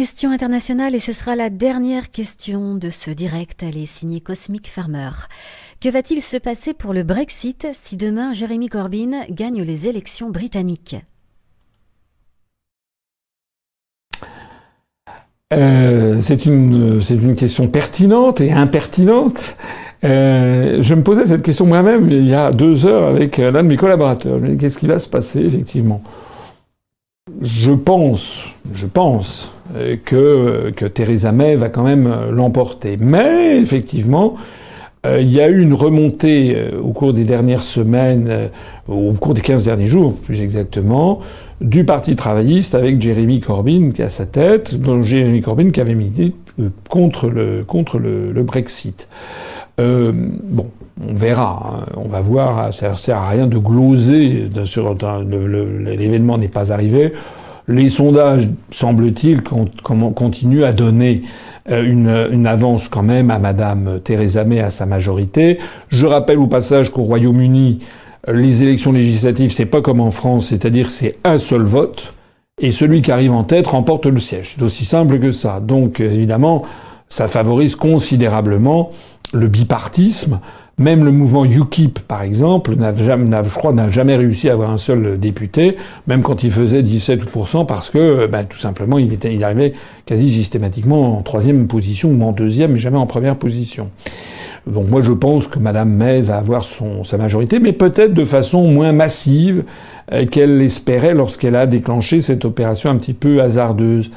Question internationale et ce sera la dernière question de ce direct. Elle est signée Cosmic Farmer. Que va-t-il se passer pour le Brexit si demain Jeremy Corbyn gagne les élections britanniques ? C'est une question pertinente et impertinente. Je me posais cette question moi-même il y a 2 heures avec l'un de mes collaborateurs. Qu'est-ce qui va se passer effectivement ? Je pense que Theresa May va quand même l'emporter. Mais effectivement, il y a eu une remontée au cours des dernières semaines, au cours des 15 derniers jours plus exactement, du Parti travailliste avec Jeremy Corbyn qui est à sa tête, dont Jeremy Corbyn qui avait milité contre le Brexit. Bon, on verra, hein, on va voir, ça sert à rien de gloser sur l'événement n'est pas arrivé. Les sondages, semble-t-il, continuent à donner une avance quand même à Madame Theresa May, à sa majorité. Je rappelle au passage qu'au Royaume-Uni, les élections législatives, c'est pas comme en France, c'est-à-dire c'est un seul vote, et celui qui arrive en tête remporte le siège. C'est aussi simple que ça. Donc, évidemment, ça favorise considérablement le bipartisme. Même le mouvement UKIP, par exemple, je crois, n'a jamais réussi à avoir un seul député, même quand il faisait 17%, parce que, tout simplement, il arrivait quasi systématiquement en 3e position ou en 2e, mais jamais en première position. Donc moi, je pense que Madame May va avoir sa majorité, mais peut-être de façon moins massive qu'elle l'espérait lorsqu'elle a déclenché cette opération un petit peu hasardeuse.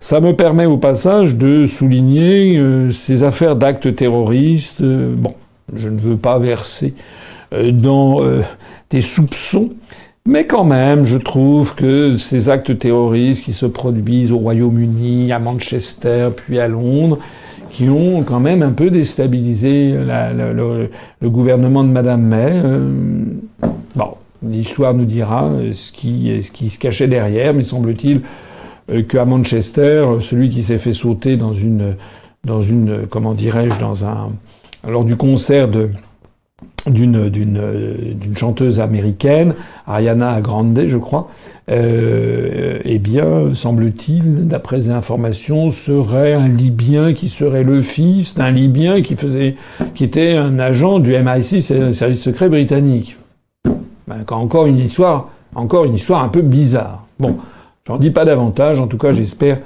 Ça me permet au passage de souligner ces affaires d'actes terroristes. Bon, je ne veux pas verser dans des soupçons, mais quand même, je trouve que ces actes terroristes qui se produisent au Royaume-Uni, à Manchester, puis à Londres, qui ont quand même un peu déstabilisé le gouvernement de Madame May. Bon, l'histoire nous dira ce qui se cachait derrière, mais semble-t-il qu'à Manchester, celui qui s'est fait sauter dans une comment dirais-je, lors du concert d'une chanteuse américaine, Ariana Grande, je crois, eh bien, semble-t-il, d'après les informations, serait un Libyen qui serait le fils d'un Libyen qui était un agent du MI6, service secret britannique. Encore une histoire un peu bizarre. Bon, j'en dis pas davantage, en tout cas, j'espère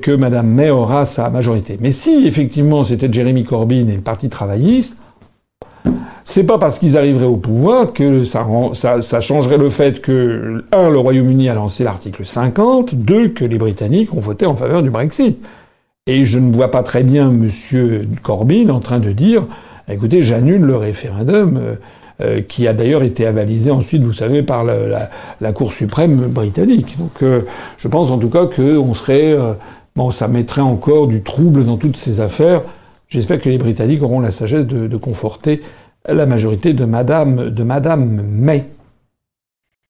que Madame May aura sa majorité. Mais si, effectivement, c'était Jeremy Corbyn et le Parti travailliste, c'est pas parce qu'ils arriveraient au pouvoir que ça changerait le fait que, 1, le Royaume-Uni a lancé l'article 50, 2, que les Britanniques ont voté en faveur du Brexit. Et je ne vois pas très bien Monsieur Corbyn en train de dire « Écoutez, j'annule le référendum qui a d'ailleurs été avalisé ensuite, vous savez, par la Cour suprême britannique. » Donc je pense en tout cas qu'on serait... ça mettrait encore du trouble dans toutes ces affaires. J'espère que les Britanniques auront la sagesse de conforter la majorité de Madame May.